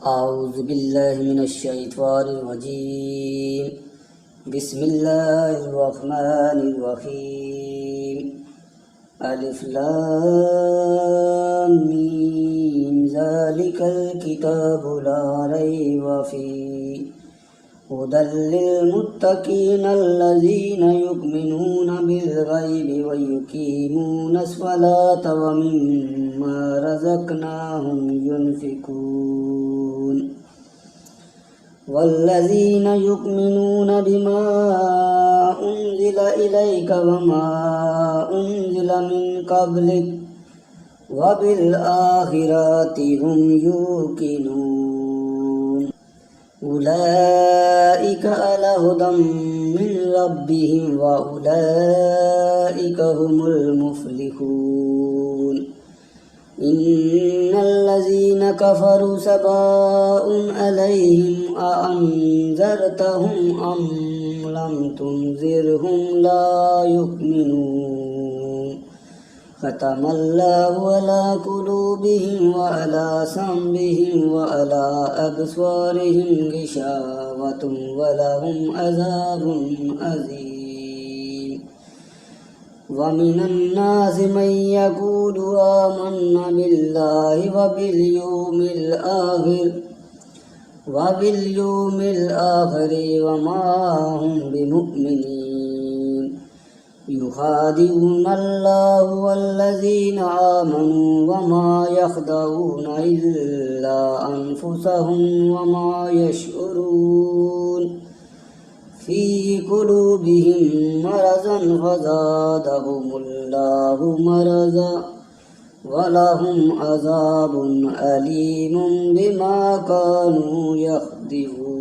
أعوذ بالله من الشيطان الرجيم. بسم الله الرحمن الرحيم. ألف لام ميم ذلك الكتاب لا ريب فيه هدى للمتقين الذين يؤمنون بالغيب ويقيمون الصلاة ومما رزقناهم ينفقون والذين يؤمنون بما أنزل إليك وما أنزل من قبلك وبالآخرة هم يوقنون أولئك على هدى من ربهم وأولئك هم المفلحون إن الذين كفروا سواء عليهم أأنذرتهم أم لم تنذرهم لا يؤمنون ختم الله على قلوبهم وعلى سمعهم وعلى أبصارهم غشاوة ولهم عذاب عظيم ومن الناس من يقول آمنا بالله وباليوم الآخر وما هم بمؤمنين يخادعون الله والذين آمنوا وما يخدعون إلا أنفسهم وما يشعرون في قلوبهم مرض فزادهم الله مرضا ولهم عذاب أليم بما كانوا يكذبون.